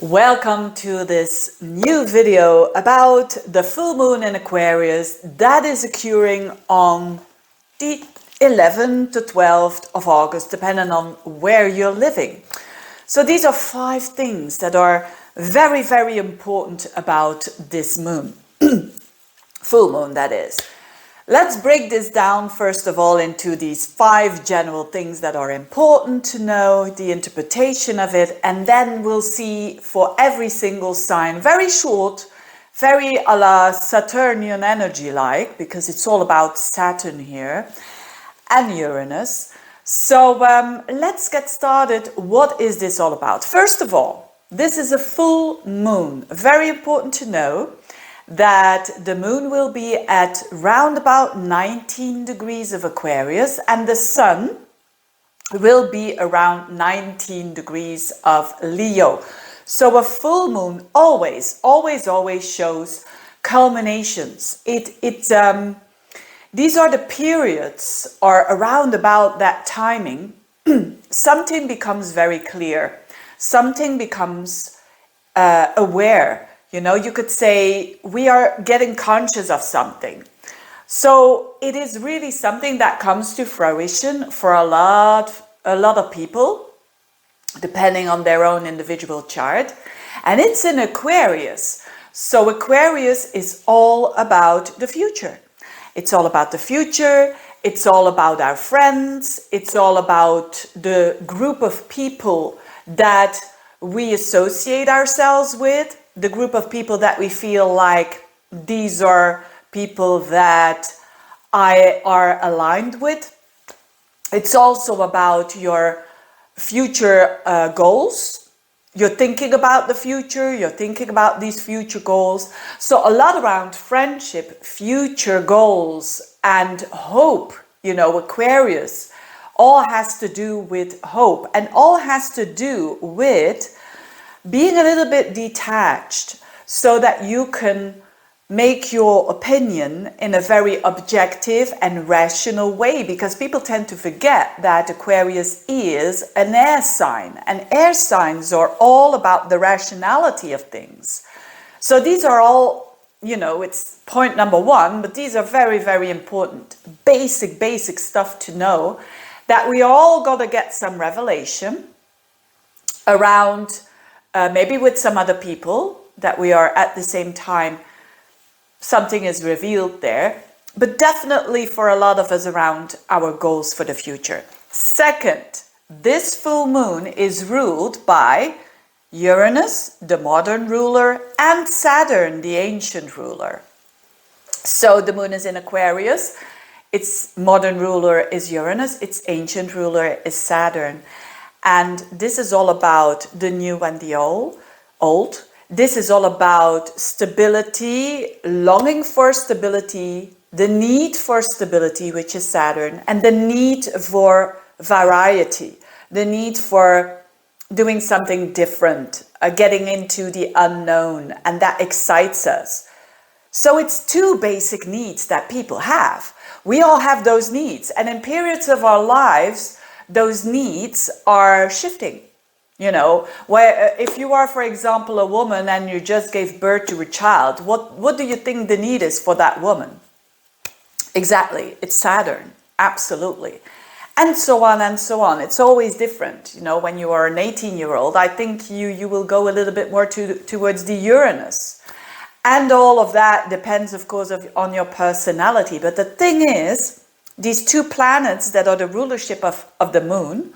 Welcome to this new video about the full moon in Aquarius that is occurring on the 11th to 12th of August, depending on where you're living. So these are 5 things that are very, very important about this moon, full moon that is. Let's break this down first of all into these 5 general things that are important to know, the interpretation of it, and then we'll see for every single sign, very short, very a la Saturnian energy like, because it's all about Saturn here, and Uranus. So let's get started. What is this all about? First of all, this is a full moon. Very important to know that the moon will be at round about 19 degrees of Aquarius and the sun will be around 19 degrees of Leo. So a full moon always shows culminations. These are the periods, or around about that timing, something becomes very clear, something becomes aware. You know, you could say we are getting conscious of something. So it is really something that comes to fruition for a lot of people, depending on their own individual chart. And it's in Aquarius. So Aquarius is all about the future. It's all about the future. It's all about our friends. It's all about the group of people that we associate ourselves with. The group of people that we feel like these are people that I are aligned with. It's also about your future goals. You're thinking about the future, you're thinking about these future goals. So a lot around friendship, future goals, and hope. You know, Aquarius all has to do with hope and all has to do with being a little bit detached so that you can make your opinion in a very objective and rational way, because people tend to forget that Aquarius is an air sign, and air signs are all about the rationality of things. So these are all, you know, it's point number 1, but these are very, very important, basic stuff to know, that we all got to get some revelation around. Maybe with some other people that we are at the same time, something is revealed there, but definitely for a lot of us around our goals for the future. Second, this full moon is ruled by Uranus, the modern ruler, and Saturn, the ancient ruler. So the moon is in Aquarius, its modern ruler is Uranus, its ancient ruler is Saturn. And this is all about the new and the old. This is all about stability, longing for stability, the need for stability, which is Saturn, and the need for variety, the need for doing something different, getting into the unknown, and that excites us. So it's 2 basic needs that people have. We all have those needs, and in periods of our lives, those needs are shifting. You know, where if you are, for example, a woman and you just gave birth to a child, what do you think the need is for that woman? Exactly, it's Saturn, absolutely. And so on and so on. It's always different. You know, when you are an 18-year-old, I think you will go a little bit more towards the Uranus. And all of that depends, of course, on your personality. But the thing is, these 2 planets that are the rulership of the moon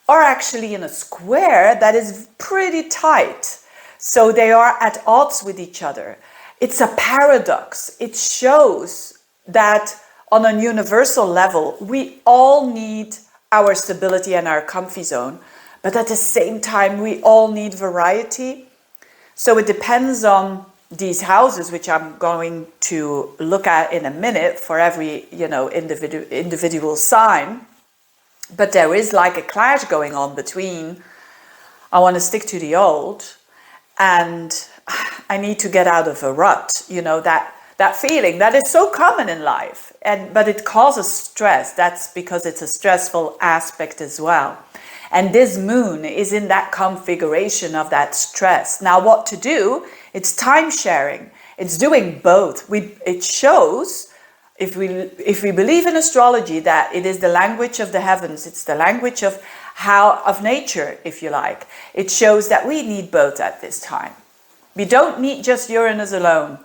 are actually in a square that is pretty tight. So they are at odds with each other. It's a paradox. It shows that on a universal level, we all need our stability and our comfy zone. But at the same time, we all need variety. So it depends on these houses, which I'm going to look at in a minute for every, you know, individual sign. But there is like a clash going on between, I want to stick to the old and I need to get out of a rut. You know, that feeling that is so common in life, but it causes stress. That's because it's a stressful aspect as well. And this moon is in that configuration of that stress. Now, what to do? It's time sharing. It's doing both. It shows, if we believe in astrology, that it is the language of the heavens. It's the language of nature, if you like. It shows that we need both at this time. We don't need just Uranus alone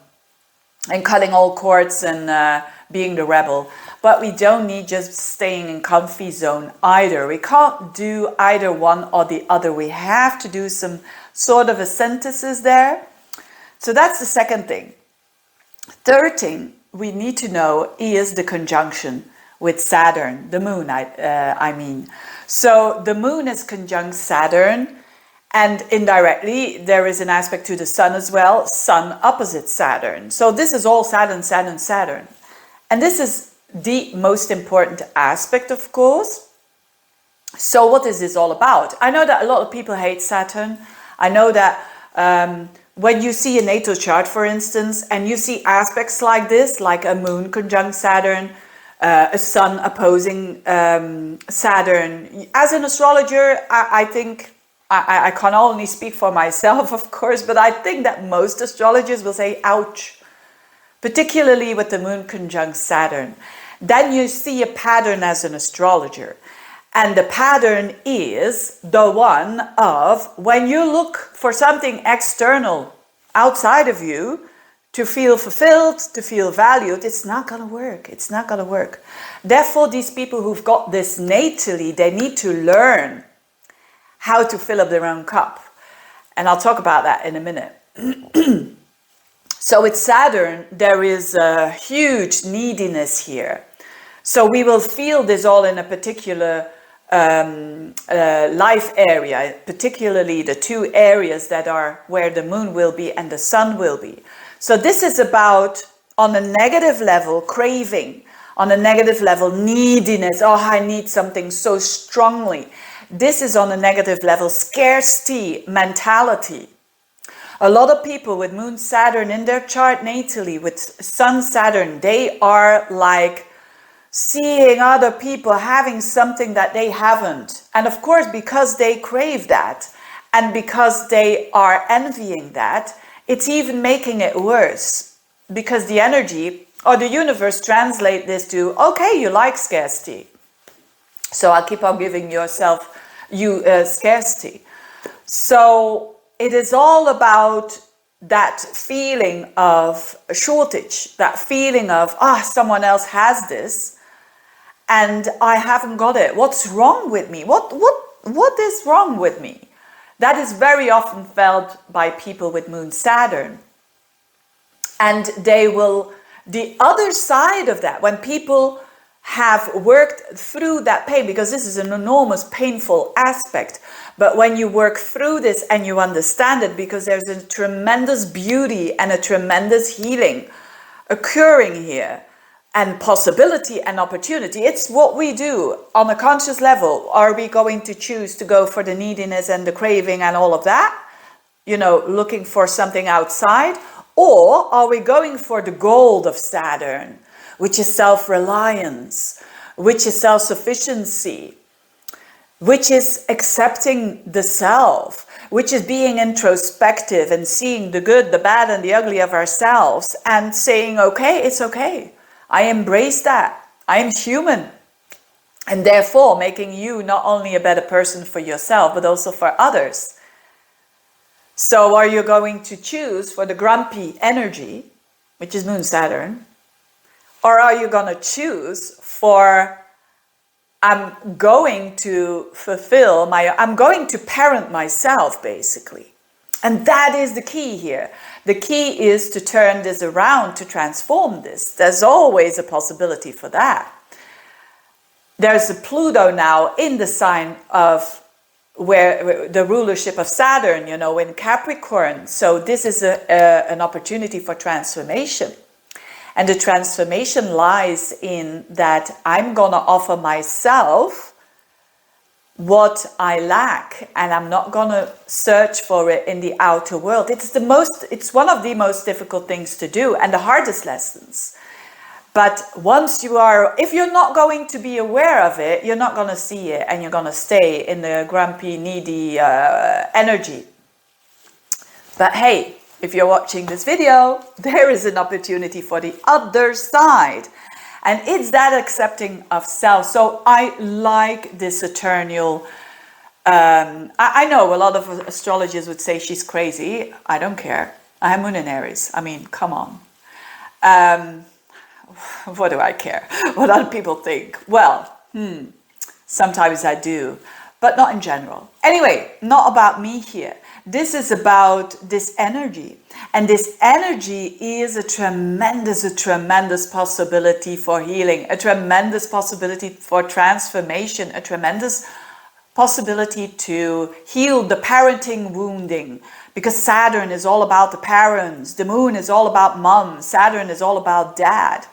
and cutting all cords and being the rebel. But we don't need just staying in comfy zone either. We can't do either one or the other. We have to do some sort of a synthesis there. So that's the second thing. Third thing we need to know is the conjunction with Saturn, the moon, I mean. So the moon is conjunct Saturn, and indirectly there is an aspect to the sun as well, sun opposite Saturn. So this is all Saturn, Saturn, Saturn. And this is the most important aspect, of course. So what is this all about? I know that a lot of people hate Saturn. I know that when you see a natal chart, for instance, and you see aspects like this, like a moon conjunct Saturn, a sun opposing Saturn, as an astrologer, I think, I can only speak for myself, of course, but I think that most astrologers will say, ouch, particularly with the moon conjunct Saturn. Then you see a pattern as an astrologer. And the pattern is the one of when you look for something external outside of you to feel fulfilled, to feel valued, it's not going to work. It's not going to work. Therefore, these people who've got this natally, they need to learn how to fill up their own cup. And I'll talk about that in a minute. So with Saturn, there is a huge neediness here. So we will feel this all in a particular life area, particularly the two areas that are where the moon will be and the sun will be. So this is about, on a negative level, craving, on a negative level, neediness. Oh, I need something so strongly. This is on a negative level, scarcity mentality. A lot of people with moon Saturn in their chart natally, with sun Saturn, they are like seeing other people having something that they haven't. And of course, because they crave that and because they are envying that, it's even making it worse. Because the energy or the universe translate this to, okay, you like scarcity, so I'll keep on giving you scarcity. So it is all about that feeling of a shortage, that feeling of, someone else has this and I haven't got it. What's wrong with me? What is wrong with me? That is very often felt by people with moon Saturn. And they will, the other side of that, when people have worked through that pain, because this is an enormous painful aspect, but when you work through this and you understand it, because there's a tremendous beauty and a tremendous healing occurring here, and possibility and opportunity. It's what we do on a conscious level. Are we going to choose to go for the neediness and the craving and all of that? You know, looking for something outside? Or are we going for the gold of Saturn, which is self-reliance, which is self-sufficiency, which is accepting the self, which is being introspective and seeing the good, the bad, and the ugly of ourselves and saying, okay, it's okay. I embrace that. I am human. And therefore making you not only a better person for yourself, but also for others. So are you going to choose for the grumpy energy, which is moon Saturn, or are you going to choose for, I'm going to I'm going to parent myself, basically. And that is the key here. The key is to turn this around, to transform this. There's always a possibility for that. There's a Pluto now in the sign of where the rulership of Saturn, you know, in Capricorn. So this is an opportunity for transformation. And the transformation lies in that I'm going to offer myself what I lack, and I'm not going to search for it in the outer world. It's one of the most difficult things to do and the hardest lessons. But once you are, if you're not going to be aware of it, you're not going to see it, and you're going to stay in the grumpy, needy energy. But hey, if you're watching this video, there is an opportunity for the other side. And it's that accepting of self. So I like this eternal, I know a lot of astrologers would say she's crazy. I don't care. I have Moon in Aries. I mean, come on. What do I care what other people think? Well, sometimes I do, but not in general. Anyway, not about me here. This is about this energy. And this energy is a tremendous possibility for healing, a tremendous possibility for transformation, a tremendous possibility to heal the parenting wounding. Because Saturn is all about the parents, the moon is all about mom, Saturn is all about dad.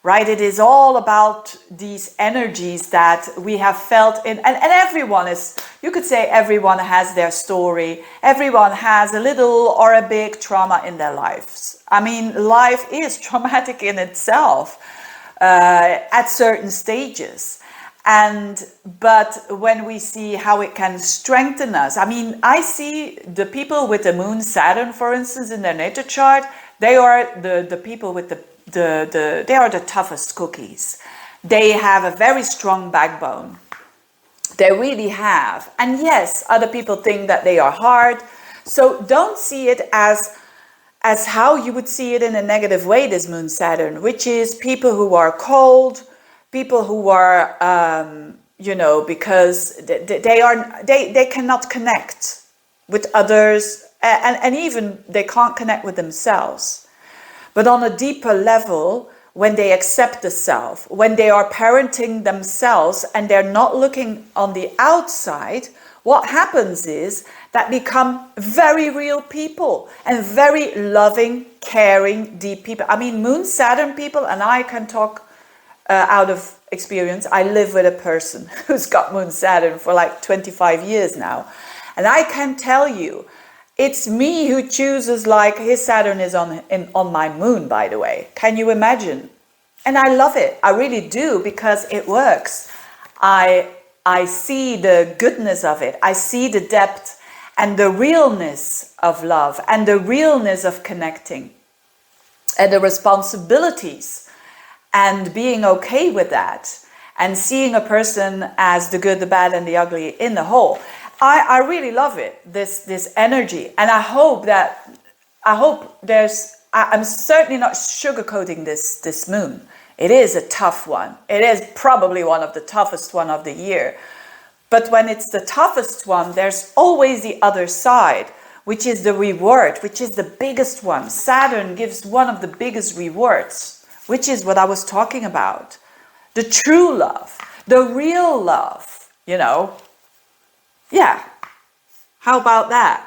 Right? It is all about these energies that we have felt in, and everyone is, you could say everyone has their story. Everyone has a little or a big trauma in their lives. I mean, life is traumatic in itself at certain stages. But when we see how it can strengthen us, I mean, I see the people with the moon Saturn, for instance, in their natal chart, they are the people with they are the toughest cookies. They have a very strong backbone. They really have. And yes, other people think that they are hard. So don't see it as how you would see it in a negative way, this moon Saturn, which is people who are cold, people who are, because they cannot connect with others, and even they can't connect with themselves. But on a deeper level, when they accept the self, when they are parenting themselves and they're not looking on the outside, what happens is that become very real people and very loving, caring, deep people. I mean, Moon Saturn people, and I can talk out of experience. I live with a person who's got Moon Saturn for like 25 years now. And I can tell you, it's me who chooses, like, his Saturn is on my moon, by the way. Can you imagine? And I love it. I really do, because it works. I see the goodness of it. I see the depth and the realness of love and the realness of connecting and the responsibilities and being okay with that and seeing a person as the good, the bad, and the ugly in the whole. I really love it, this energy, and I hope I'm certainly not sugarcoating this moon. It is a tough one. It is probably one of the toughest one of the year. But when it's the toughest one, there's always the other side, which is the reward, which is the biggest one. Saturn gives one of the biggest rewards, which is what I was talking about. The true love, the real love, Yeah, how about that?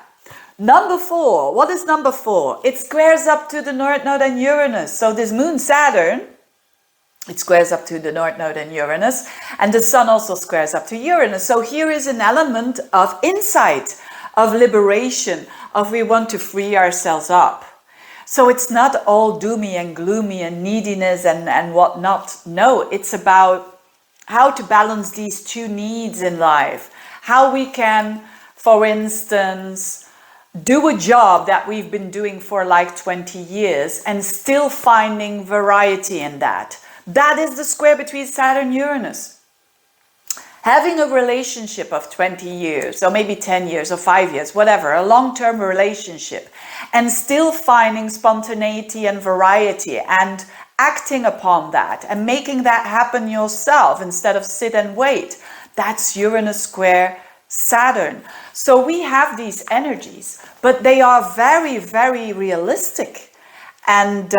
Number 4, what is number 4? It squares up to the North Node and Uranus. So this moon Saturn, it squares up to the North Node and Uranus, and the Sun also squares up to Uranus. So here is an element of insight, of liberation, of we want to free ourselves up. So it's not all doomy and gloomy and neediness and whatnot. No, it's about how to balance these two needs in life. How we can, for instance, do a job that we've been doing for like 20 years and still finding variety in that. That is the square between Saturn and Uranus. Having a relationship of 20 years, or maybe 10 years or 5 years, whatever, a long-term relationship, and still finding spontaneity and variety and acting upon that and making that happen yourself instead of sit and wait. That's Uranus square Saturn. So we have these energies, but they are very, very realistic. And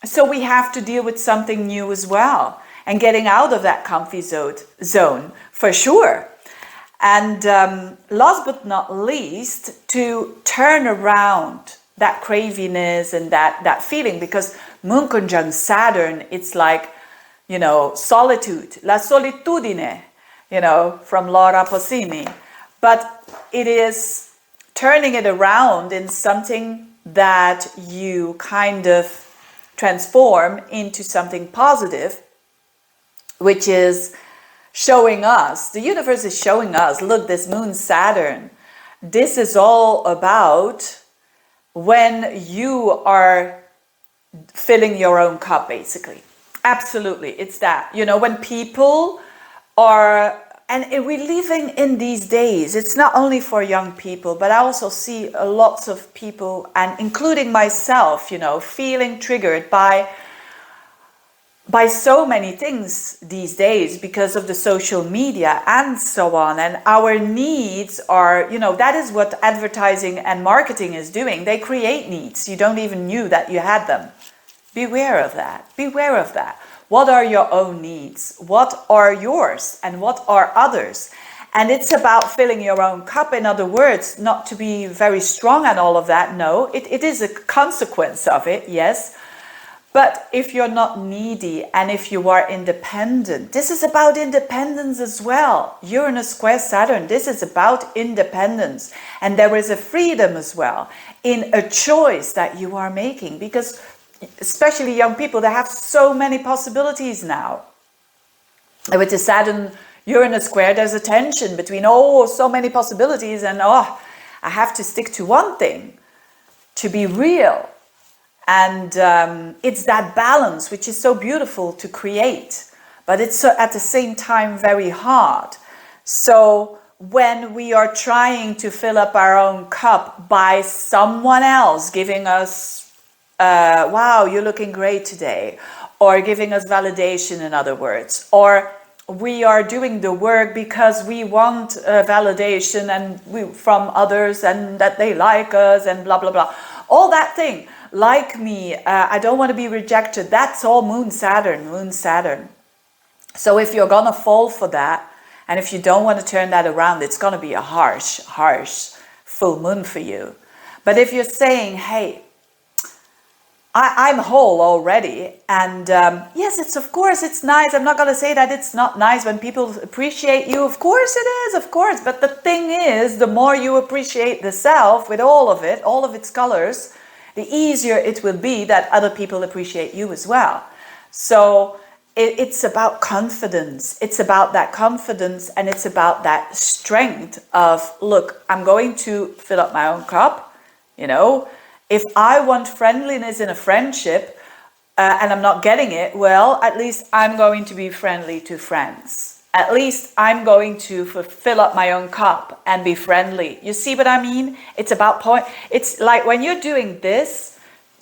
so we have to deal with something new as well and getting out of that comfy zone for sure. And last but not least, to turn around that craviness and that feeling, because Moon conjunct Saturn, it's like, solitude, la solitudine, from Laura Pausini. But it is turning it around in something that you kind of transform into something positive, which is showing us, the universe is showing us, look, this moon Saturn, this is all about when you are filling your own cup, basically. Absolutely, it's that. You know, when people are, and we're living in these days, it's not only for young people, but I also see lots of people, and including myself, you know, feeling triggered by so many things these days because of the social media and so on. And our needs are, you know, that is what advertising and marketing is doing. They create needs. You don't even knew that you had them. Beware of that. Beware of that. What are your own needs? What are yours and what are others? And it's about filling your own cup. In other words, not to be very strong and all of that. No, it is a consequence of it, yes. But if you're not needy and if you are independent, this is about independence as well. Uranus square Saturn, this is about independence. And there is a freedom as well in a choice that you are making, because especially young people, they have so many possibilities now. And with the Saturn Uranus square, there's a tension between, oh, so many possibilities, and oh, I have to stick to one thing to be real. And it's that balance which is so beautiful to create, but it's at the same time very hard. So when we are trying to fill up our own cup by someone else giving us wow, you're looking great today, or giving us validation, in other words, or we are doing the work because we want validation and from others, and that they like us, and blah blah blah, all that thing, like me, I don't want to be rejected, that's all moon Saturn. So if you're gonna fall for that, and if you don't want to turn that around, it's gonna be a harsh full moon for you. But if you're saying, hey, I'm whole already, and yes, it's of course it's nice. I'm not going to say that it's not nice when people appreciate you. Of course it is, of course. But the thing is, the more you appreciate the self with all of its colors, the easier it will be that other people appreciate you as well. So it's about confidence. It's about that confidence, and it's about that strength of, look, I'm going to fill up my own cup, you know. If I want friendliness in a friendship and I'm not getting it, well, at least I'm going to be friendly to friends. At least I'm going to fill up my own cup and be friendly. You see what I mean? It's about it's like when you're doing this,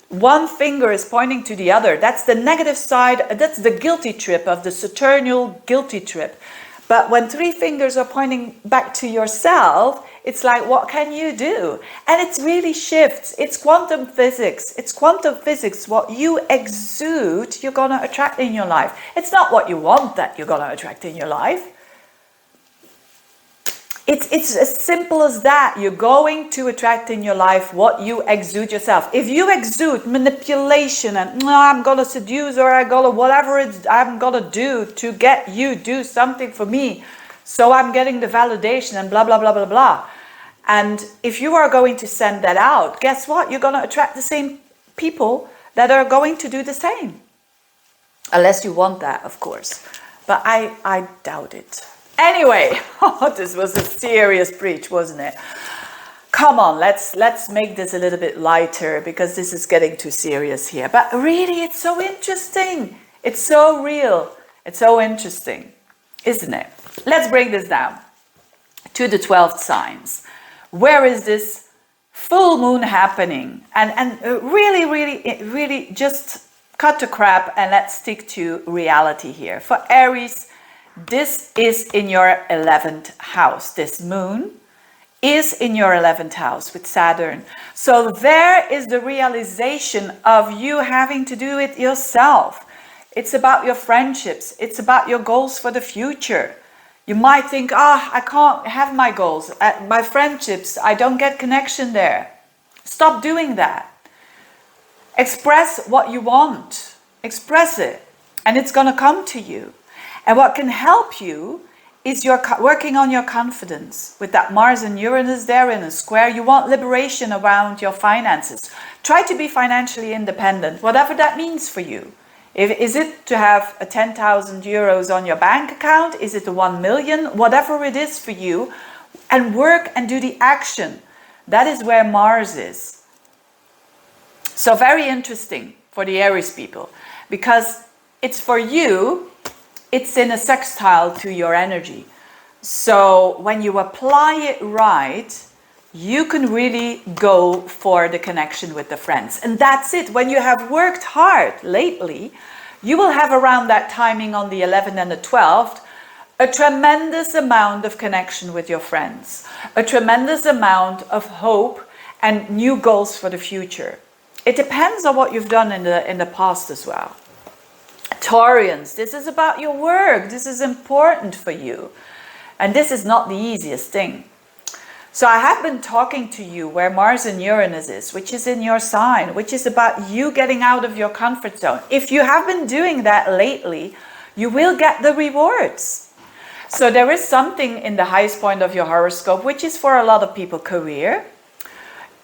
one finger is pointing to the other. That's the negative side. That's the guilty trip of the Saturnal guilty trip. But when three fingers are pointing back to yourself, it's like, what can you do? And it really shifts. It's quantum physics. It's quantum physics. What you exude, you're going to attract in your life. It's not what you want that you're going to attract in your life. It's as simple as that. You're going to attract in your life what you exude yourself. If you exude manipulation and I'm going to seduce, or I'm going to whatever I'm going to do to get you do something for me, so I'm getting the validation and blah, blah, blah, blah, blah. And if you are going to send that out, guess what? You're going to attract the same people that are going to do the same. Unless you want that, of course. But I doubt it. Anyway, this was a serious preach, wasn't it? Come on, let's make this a little bit lighter, because this is getting too serious here. But really, it's so interesting. It's so real. It's so interesting, isn't it? Let's break this down to the 12 signs. Where is this full moon happening? And really just cut the crap and let's stick to reality here. For Aries, this is in your 11th house. This moon is in your 11th house with Saturn. So there is the realization of you having to do it yourself. It's about your friendships. It's about your goals for the future. You might think, I can't have my goals. My friendships, I don't get connection there. Stop doing that. Express what you want. Express it. And it's going to come to you. And what can help you is working on your confidence. With that Mars and Uranus there in a square, you want liberation around your finances. Try to be financially independent, whatever that means for you. Is it to have a 10,000 euros on your bank account? Is it a 1 million? Whatever it is for you, and work and do the action. That is where Mars is. So very interesting for the Aries people, because it's for you, it's in a sextile to your energy. So when you apply it right, you can really go for the connection with the friends. And that's it. When you have worked hard lately, you will have around that timing on the 11th and the 12th, a tremendous amount of connection with your friends, a tremendous amount of hope and new goals for the future. It depends on what you've done in the past as well. Taurians, this is about your work. This is important for you. And this is not the easiest thing. So I have been talking to you where Mars and Uranus is, which is in your sign, which is about you getting out of your comfort zone. If you have been doing that lately, you will get the rewards. So there is something in the highest point of your horoscope, which is for a lot of people career.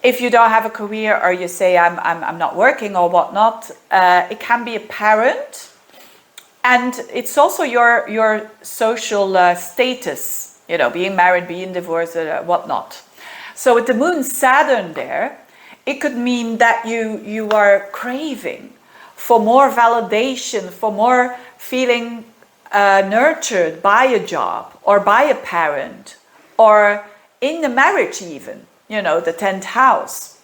If you don't have a career, or you say I'm not working or whatnot, it can be apparent. And it's also your social status, you know, being married, being divorced, whatnot. So with the moon Saturn there, it could mean that you are craving for more validation, for more feeling nurtured by a job or by a parent or in the marriage even, you know, the 10th house.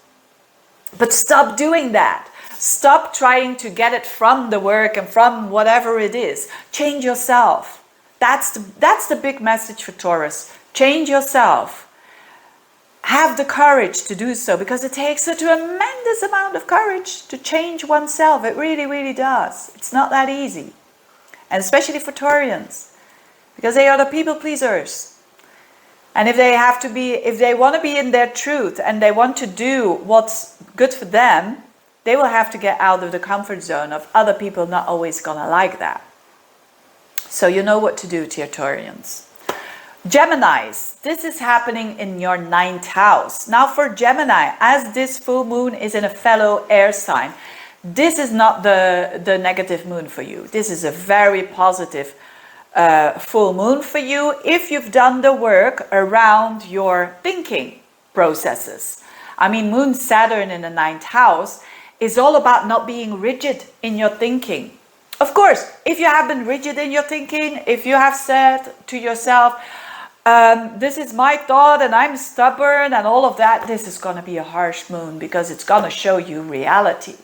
But stop doing that. Stop trying to get it from the work and from whatever it is. Change yourself. That's the big message for Taurus. Change yourself. Have the courage to do so, because it takes a tremendous amount of courage to change oneself. It really, really does. It's not that easy. And especially for Taurians, because they are the people pleasers. And if they want to be in their truth and they want to do what's good for them, they will have to get out of the comfort zone of other people not always gonna like that. So you know what to do, dear Taurians. Geminis, this is happening in your 9th house. Now for Gemini, as this full moon is in a fellow air sign, this is not the negative moon for you. This is a very positive full moon for you if you've done the work around your thinking processes. I mean, Moon Saturn in the 9th house is all about not being rigid in your thinking. Of course, if you have been rigid in your thinking, if you have said to yourself, this is my thought and I'm stubborn and all of that, this is going to be a harsh moon, because it's going to show you reality.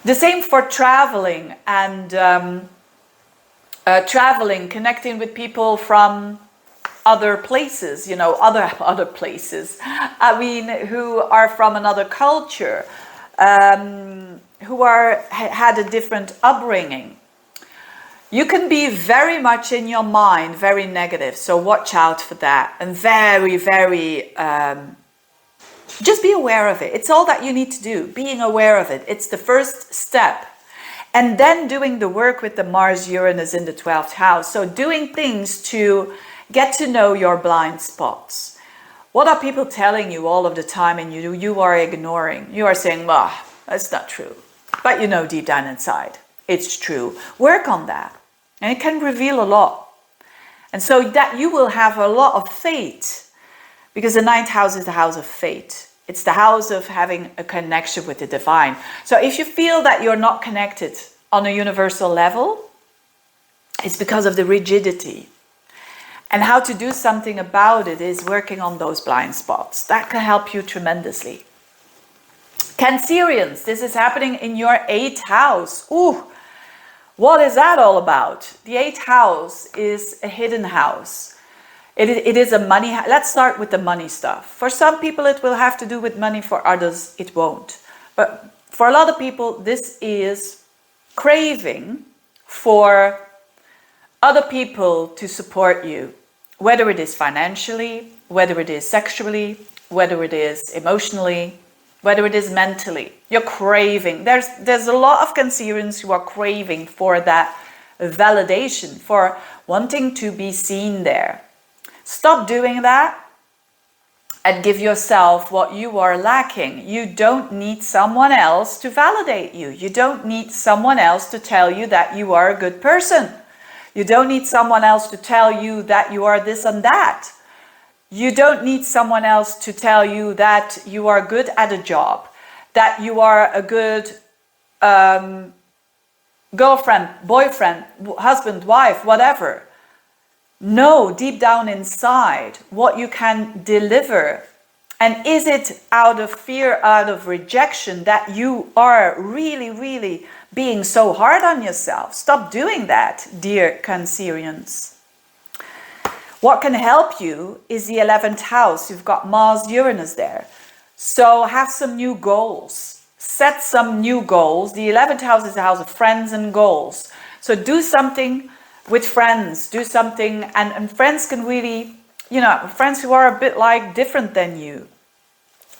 The same for traveling and connecting with people from other places, you know, other places. I mean, who are from another culture, who had a different upbringing. You can be very much in your mind, very negative. So watch out for that. And very, very, just be aware of it. It's all that you need to do, being aware of it. It's the first step. And then doing the work with the Mars Uranus in the 12th house. So doing things to get to know your blind spots. What are people telling you all of the time and you are ignoring? You are saying, well, that's not true. But you know deep down inside, it's true. Work on that. And it can reveal a lot. And so that you will have a lot of fate. Because the 9th house is the house of fate. It's the house of having a connection with the divine. So if you feel that you're not connected on a universal level, it's because of the rigidity. And how to do something about it is working on those blind spots. That can help you tremendously. Cancerians, this is happening in your 8th house. Ooh, what is that all about? The 8th house is a hidden house. It is a money. Let's start with the money stuff. For some people, it will have to do with money. For others, it won't. But for a lot of people, this is craving for other people to support you, whether it is financially, whether it is sexually, whether it is emotionally, whether it is mentally. You're craving. There's a lot of Cancerians who are craving for that validation, for wanting to be seen there. Stop doing that and give yourself what you are lacking. You don't need someone else to validate you. You don't need someone else to tell you that you are a good person. You don't need someone else to tell you that you are this and that. You don't need someone else to tell you that you are good at a job, that you are a good girlfriend, boyfriend, husband, wife, whatever. Know deep down inside what you can deliver. And is it out of fear, out of rejection, that you are really, really being so hard on yourself? Stop doing that, dear Cancerians. What can help you is the 11th house. You've got Mars, Uranus there. So have some new goals. Set some new goals. The 11th house is the house of friends and goals. So do something with friends. Do something, and friends can really, you know, friends who are a bit like different than you,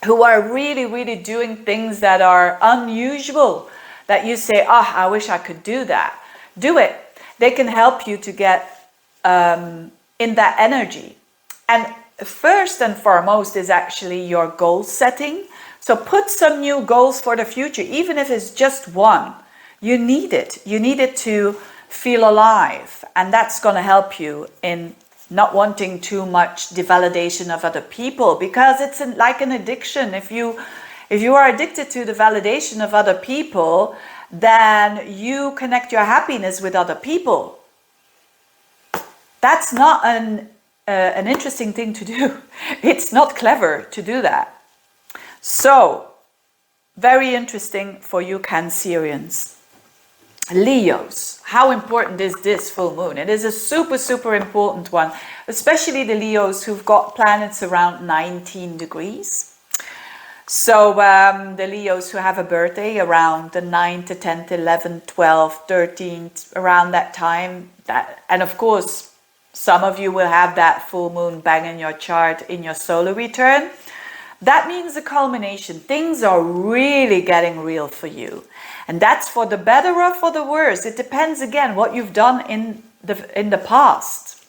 who are really, really doing things that are unusual, that you say, oh, I wish I could do that. Do it. They can help you to get in that energy. And first and foremost is actually your goal setting. So put some new goals for the future, even if it's just one. You need it. You need it to feel alive. And that's going to help you in not wanting too much the validation of other people, because it's like an addiction. If you are addicted to the validation of other people, then you connect your happiness with other people. That's not an interesting thing to do. It's not clever to do that. So, very interesting for you Cancerians. Leos, how important is this full moon? It is a super, super important one, especially the Leos who've got planets around 19 degrees. So the Leos who have a birthday around the 9th, the 10th, 11th, 12th, 13th, around that time. And of course, some of you will have that full moon bang in your chart in your solar return. That means a culmination. Things are really getting real for you. And that's for the better or for the worse. It depends again what you've done in the past.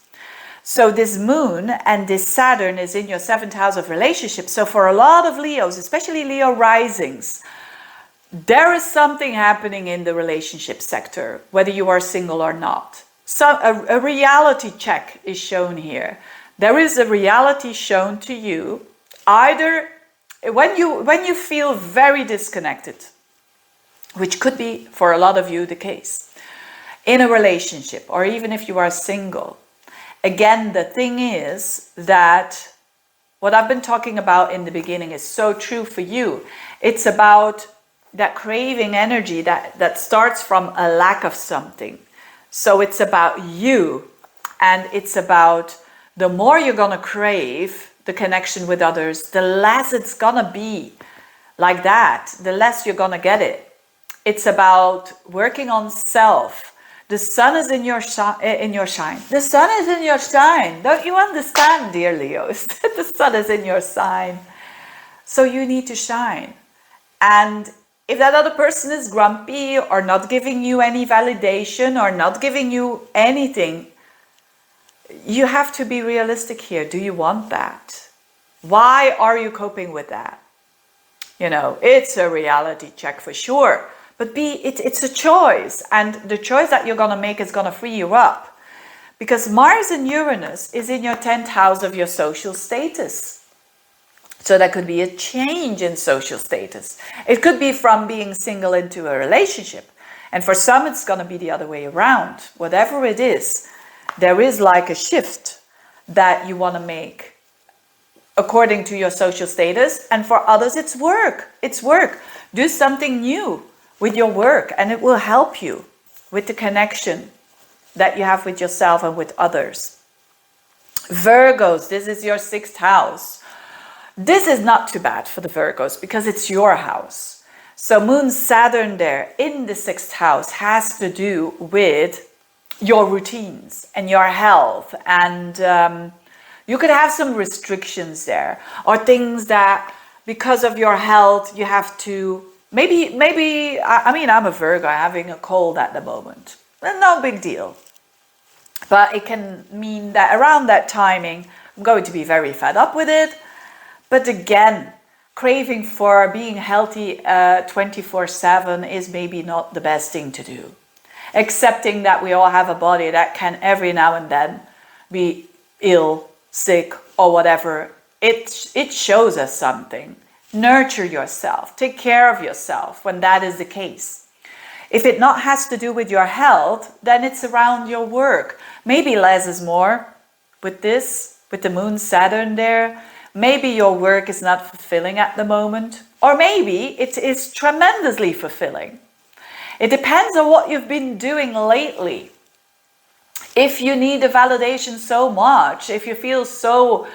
So this moon and this Saturn is in your 7th house of relationships. So for a lot of Leos, especially Leo risings, there is something happening in the relationship sector, whether you are single or not. So a reality check is shown here. There is a reality shown to you, either when you feel very disconnected, which could be for a lot of you the case, in a relationship, or even if you are single. Again, the thing is that what I've been talking about in the beginning is so true for you. It's about that craving energy that starts from a lack of something. So it's about you, and it's about the more you're gonna crave the connection with others, the less it's gonna be like that, the less you're gonna get it. It's about working on self. The sun is in your shine. The sun is in your shine. Don't you understand, dear Leos? The sun is in your sign. So you need to shine. And if that other person is grumpy or not giving you any validation or not giving you anything, you have to be realistic here. Do you want that? Why are you coping with that? You know, it's a reality check for sure. But it's a choice, and the choice that you're going to make is going to free you up. Because Mars and Uranus is in your 10th house of your social status. So there could be a change in social status. It could be from being single into a relationship. And for some, it's going to be the other way around. Whatever it is, there is like a shift that you want to make according to your social status. And for others, it's work. It's work. Do something new with your work, and it will help you with the connection that you have with yourself and with others. Virgos, this is your 6th house. This is not too bad for the Virgos because it's your house. So Moon Saturn there in the 6th house has to do with your routines and your health, and you could have some restrictions there, or things that because of your health you have to Maybe, I mean, I'm a Virgo, I'm having a cold at the moment. Well, no big deal. But it can mean that around that timing, I'm going to be very fed up with it. But again, craving for being healthy 24/7 is maybe not the best thing to do. Accepting that we all have a body that can every now and then be ill, sick, or whatever. It shows us something. Nurture yourself. Take care of yourself when that is the case. If it not has to do with your health, then it's around your work. Maybe less is more with this, with the moon Saturn there. Maybe your work is not fulfilling at the moment, or maybe it is tremendously fulfilling. It depends on what you've been doing lately. If you need a validation so much, if you feel so,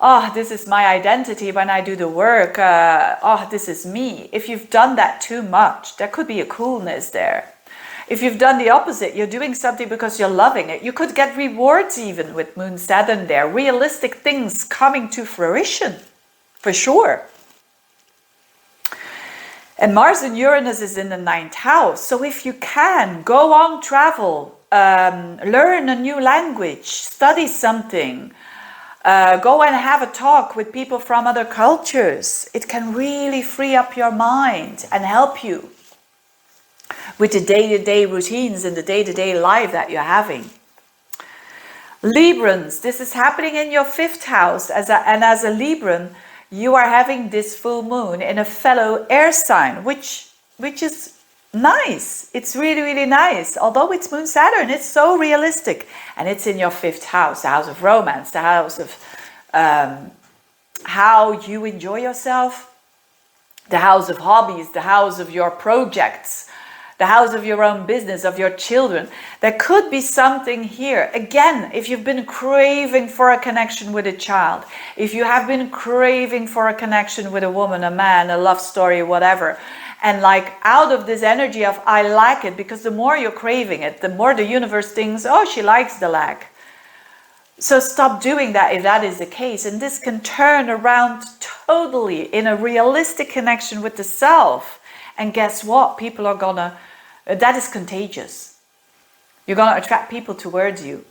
oh, this is my identity when I do the work, oh, this is me. If you've done that too much, there could be a coolness there. If you've done the opposite, you're doing something because you're loving it. You could get rewards even with Moon Saturn there. Realistic things coming to fruition, for sure. And Mars and Uranus is in the 9th house. So if you can, go on travel, learn a new language, study something, go and have a talk with people from other cultures. It can really free up your mind and help you with the day-to-day routines and the day-to-day life that you're having. Librans, this is happening in your 5th house. As a Libran, you are having this full moon in a fellow air sign, which is nice. It's really, really nice. Although it's Moon Saturn, it's so realistic. And it's in your 5th house, the house of romance, the house of how you enjoy yourself, the house of hobbies, the house of your projects, the house of your own business, of your children. There could be something here. Again, if you've been craving for a connection with a child, if you have been craving for a connection with a woman, a man, a love story, whatever, and like out of this energy of I like it, because the more you're craving it, the more the universe thinks, oh, she likes the lack. So stop doing that if that is the case. And this can turn around totally in a realistic connection with the self. And guess what? People are gonna, that is contagious. You're gonna attract people towards you.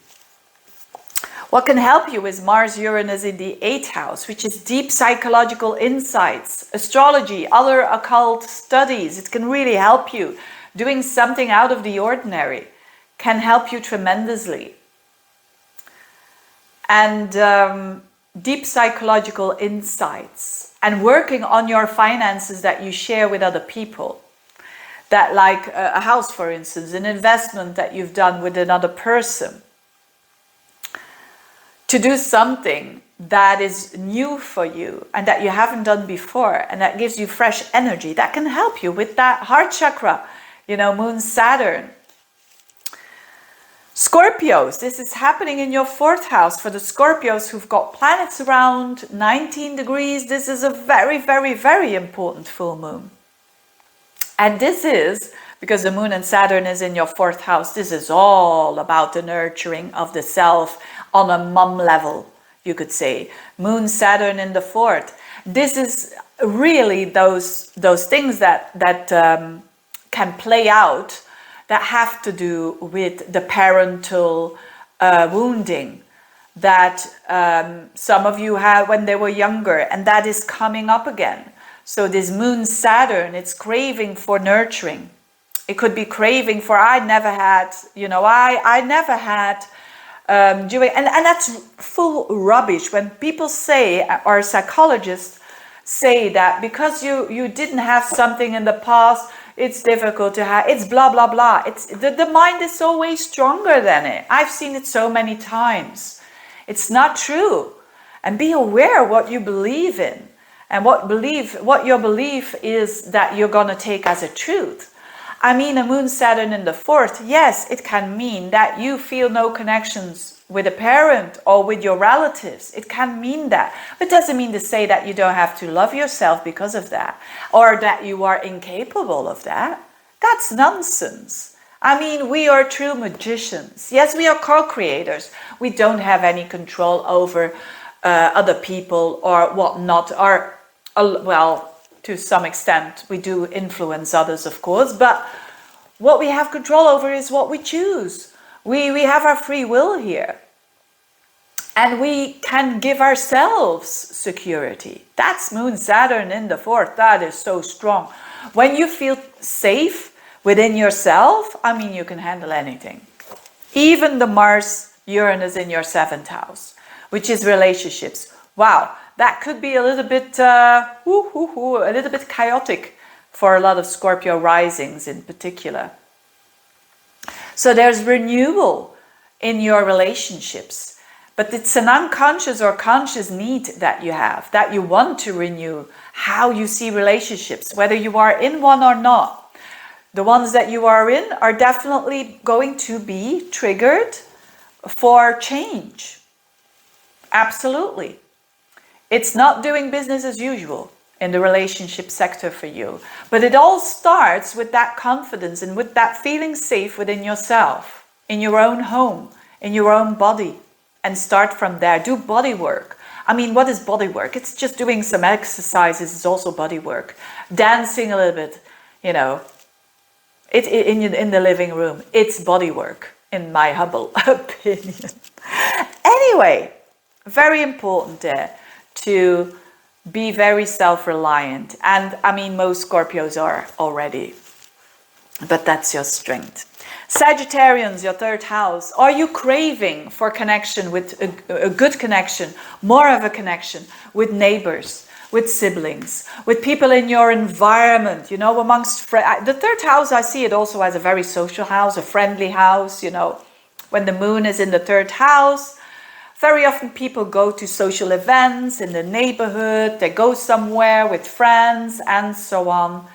What can help you is Mars Uranus in the 8th house, which is deep psychological insights, astrology, other occult studies. It can really help you. Doing something out of the ordinary can help you tremendously. And deep psychological insights. And working on your finances that you share with other people. That like a house, for instance, an investment that you've done with another person. To do something that is new for you and that you haven't done before and that gives you fresh energy. That can help you with that heart chakra, you know, Moon Saturn. Scorpios, this is happening in your 4th house. For the Scorpios who've got planets around 19 degrees, this is a very, very, very important full moon. And this is, because the moon and Saturn is in your 4th house, this is all about the nurturing of the self on a mom level, you could say. Moon, Saturn in the 4th. This is really those things that can play out that have to do with the parental wounding that some of you had when they were younger, and that is coming up again. So this Moon Saturn, it's craving for nurturing. It could be craving for, I never had, you know, I never had, and that's full rubbish. When people say, or psychologists say that because you didn't have something in the past, it's difficult to have, it's blah, blah, blah. It's the mind is so way stronger than it. I've seen it so many times. It's not true. And be aware what you believe in and what your belief is that you're going to take as a truth. I mean, a Moon Saturn in the 4th, yes, it can mean that you feel no connections with a parent or with your relatives. It can mean that. But it doesn't mean to say that you don't have to love yourself because of that, or that you are incapable of that. That's nonsense. I mean, we are true magicians. Yes, we are co-creators. We don't have any control over other people or whatnot, or, well, to some extent, we do influence others, of course, but What we have control over is what we choose. We have our free will here. And we can give ourselves security. That's Moon Saturn in the 4th. That is so strong. When you feel safe within yourself, I mean, you can handle anything. Even the Mars Uranus in your 7th house, which is relationships. Wow, that could be a little bit chaotic for a lot of Scorpio risings in particular. So there's renewal in your relationships. But it's an unconscious or conscious need that you have, that you want to renew how you see relationships, whether you are in one or not. The ones that you are in are definitely going to be triggered for change. Absolutely. It's not doing business as usual in the relationship sector for you. But it all starts with that confidence and with that feeling safe within yourself, in your own home, in your own body. And start from there. Do body work. I mean, what is body work? It's just doing some exercises. It's also body work. Dancing a little bit, you know. In the living room. It's body work, in my humble opinion. Anyway, very important there to be very self-reliant. And I mean, most Scorpios are already. But that's your strength. Sagittarians, your 3rd house. Are you craving for connection with a good connection, more of a connection with neighbors, with siblings, with people in your environment, you know, amongst friends? The 3rd house, I see it also as a very social house, a friendly house, you know. When the moon is in the 3rd house, very often people go to social events in the neighborhood, they go somewhere with friends and so on.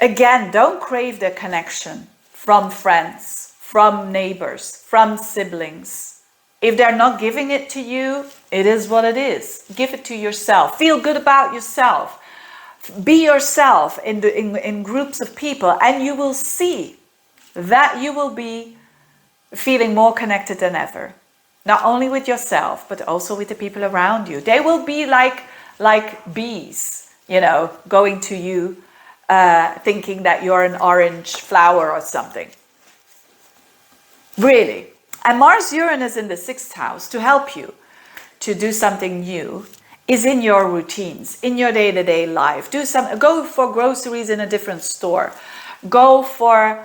Again, don't crave the connection from friends, from neighbors, from siblings. If they're not giving it to you, it is what it is. Give it to yourself. Feel good about yourself. Be yourself in groups of people, and you will see that you will be feeling more connected than ever. Not only with yourself, but also with the people around you. They will be like bees, you know, going to you. Thinking that you're an orange flower or something. Really. And Mars Uranus in the 6th house to help you to do something new is in your routines, in your day-to-day life. Go for groceries in a different store. Go for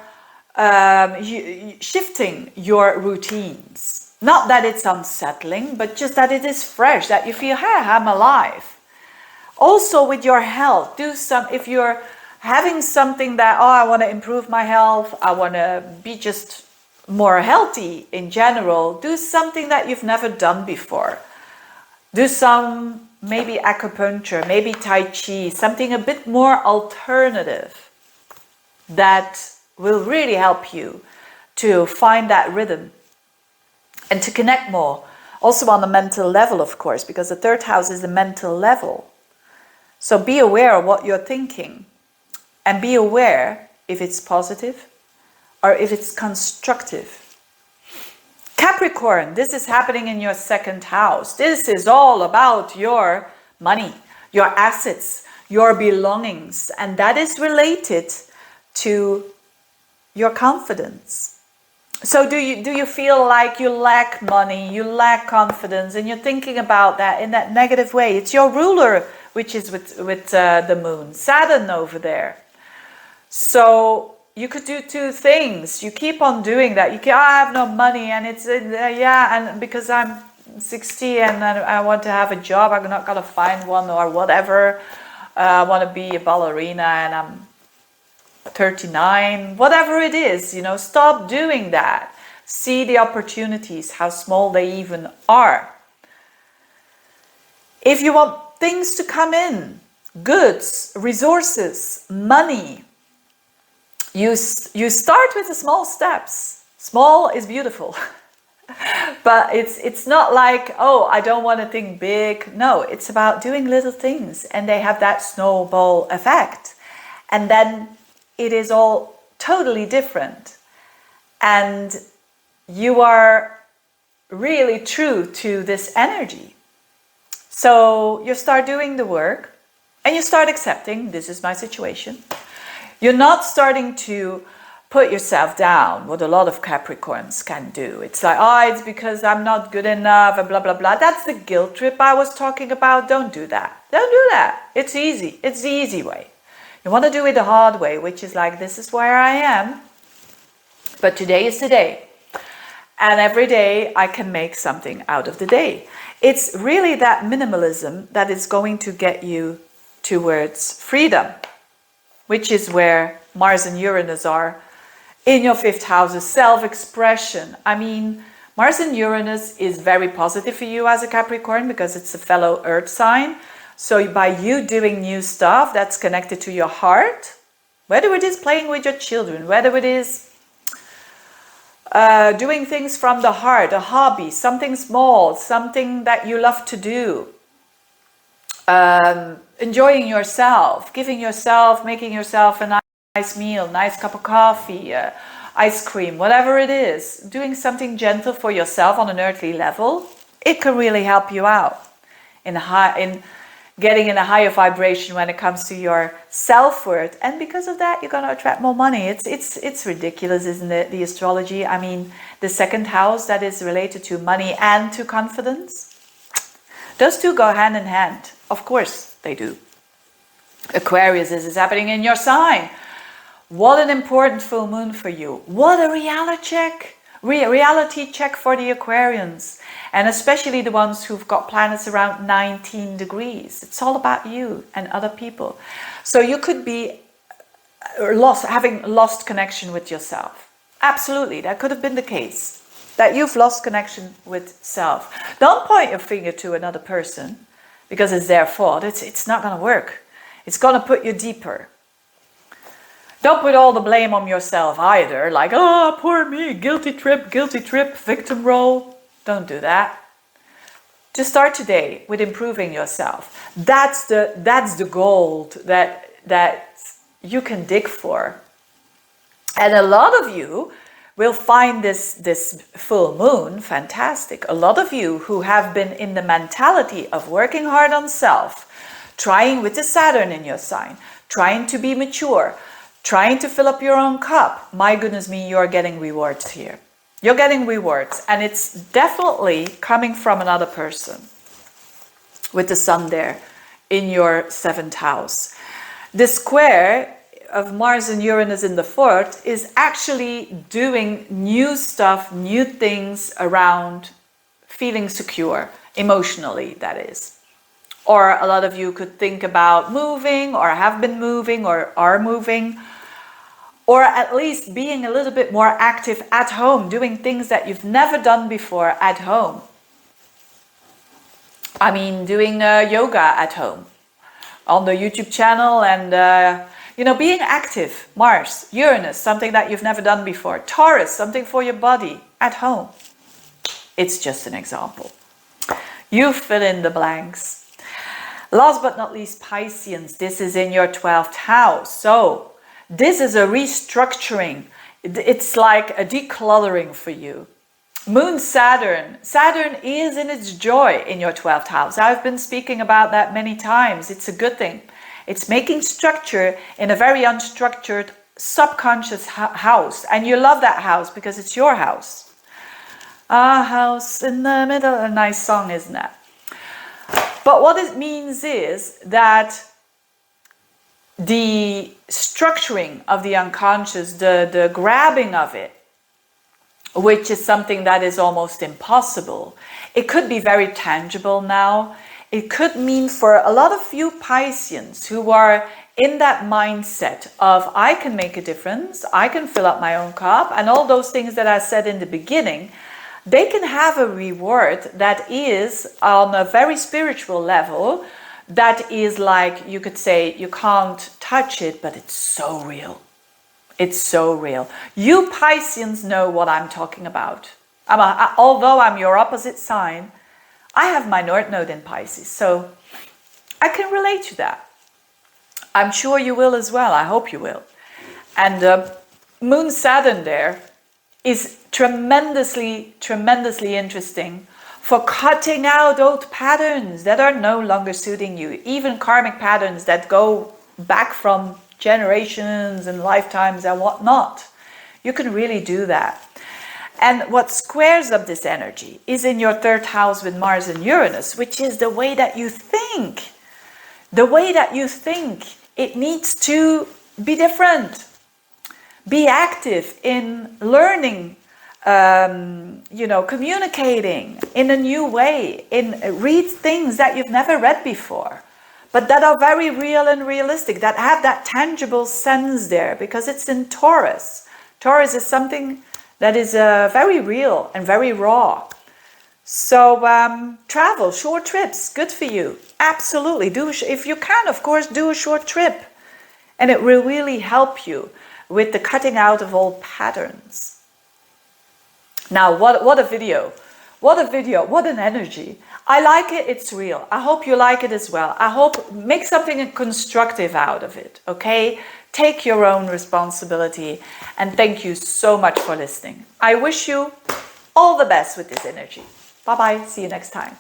shifting your routines. Not that it's unsettling, but just that it is fresh, that you feel, hey, I'm alive. Also with your health, if you're having something that, I want to improve my health, I want to be just more healthy in general, do something that you've never done before. Do some, maybe acupuncture, maybe Tai Chi, something a bit more alternative that will really help you to find that rhythm and to connect more. Also on the mental level, of course, because the 3rd house is the mental level. So be aware of what you're thinking. And be aware if it's positive or if it's constructive. Capricorn, this is happening in your 2nd house. This is all about your money, your assets, your belongings. And that is related to your confidence. So do you feel like you lack money, you lack confidence, and you're thinking about that in that negative way? It's your ruler, which is with the moon, Saturn over there. So you could do 2 things. You keep on doing that. I have no money, and it's and because I'm 60 and I want to have a job, I'm not gonna find one or whatever. I want to be a ballerina, and I'm 39. Whatever it is, you know, stop doing that. See the opportunities, how small they even are. If you want things to come in, goods, resources, money. You start with the small steps. Small is beautiful. But it's not like, I don't want to think big. No, it's about doing little things, and they have that snowball effect. And then it is all totally different. And you are really true to this energy. So you start doing the work, and you start accepting, this is my situation. You're not starting to put yourself down, what a lot of Capricorns can do. It's like, oh, it's because I'm not good enough and blah, blah, blah. That's the guilt trip I was talking about. Don't do that. Don't do that. It's easy. It's the easy way. You want to do it the hard way, which is like, this is where I am. But today is the day. And every day I can make something out of the day. It's really that minimalism that is going to get you towards freedom, which is where Mars and Uranus are in your 5th house, of self-expression. I mean, Mars and Uranus is very positive for you as a Capricorn because it's a fellow earth sign. So by you doing new stuff that's connected to your heart, whether it is playing with your children, whether it is doing things from the heart, a hobby, something small, something that you love to do, enjoying yourself, giving yourself, making yourself a nice meal, nice cup of coffee, ice cream, whatever it is, doing something gentle for yourself on an earthly level, it can really help you out in getting in a higher vibration when it comes to your self-worth. And because of that, you're going to attract more money. It's ridiculous, isn't it? The astrology. I mean, the 2nd house that is related to money and to confidence. Those two go hand in hand. Of course they do. Aquarius, this is happening in your sign. What an important full moon for you. What a reality check for the Aquarians. And especially the ones who've got planets around 19 degrees. It's all about you and other people. So you could be having lost connection with yourself. Absolutely, that could have been the case. That you've lost connection with self. Don't point your finger to another person because it's their fault. It's not going to work. It's going to put you deeper. Don't put all the blame on yourself either, like, oh, poor me, guilty trip, victim role. Don't do that. Just start today with improving yourself. That's the gold that you can dig for. And a lot of you will find this full moon fantastic. A lot of you who have been in the mentality of working hard on self, trying with the Saturn in your sign, trying to be mature, trying to fill up your own cup. My goodness me, you're getting rewards here. You're getting rewards, and it's definitely coming from another person with the sun there in your 7th house. The square of Mars and Uranus in the 4th is actually doing new stuff, new things around feeling secure, emotionally, that is. Or a lot of you could think about moving, or have been moving, or are moving. Or at least being a little bit more active at home, doing things that you've never done before at home. I mean, doing yoga at home on the YouTube channel and, being active. Mars, Uranus, something that you've never done before. Taurus, something for your body at home. It's just an example. You fill in the blanks. Last but not least, Pisceans. This is in your 12th house. So, this is a restructuring. It's like a decluttering for you. Moon Saturn. Saturn is in its joy in your 12th house. I've been speaking about that many times. It's a good thing. It's making structure in a very unstructured subconscious house. And you love that house because it's your house. A house in the middle. A nice song, isn't it? But what it means is that the structuring of the unconscious, the grabbing of it, which is something that is almost impossible. It could be very tangible now. It could mean for a lot of you Pisceans who are in that mindset of I can make a difference, I can fill up my own cup, and all those things that I said in the beginning, they can have a reward that is on a very spiritual level. That is like, you could say, you can't touch it, but it's so real. It's so real. You Pisceans know what I'm talking about. Although I'm your opposite sign, I have my North Node in Pisces, so I can relate to that. I'm sure you will as well. I hope you will. And Moon Saturn there is tremendously, tremendously interesting for cutting out old patterns that are no longer suiting you, even karmic patterns that go back from generations and lifetimes and whatnot. You can really do that. And what squares up this energy is in your 3rd house with Mars and Uranus, which is the way that you think. The way that you think, it needs to be different. Be active in learning, communicating in a new way, read things that you've never read before, but that are very real and realistic, that have that tangible sense there, because it's in Taurus. Taurus is something that is very real and very raw. So travel, short trips, good for you. Absolutely. If you can, of course, do a short trip. And it will really help you with the cutting out of old patterns. Now, what a video. What a video. What an energy. I like it. It's real. I hope you like it as well. I hope make something constructive out of it. Okay? Take your own responsibility. And thank you so much for listening. I wish you all the best with this energy. Bye-bye. See you next time.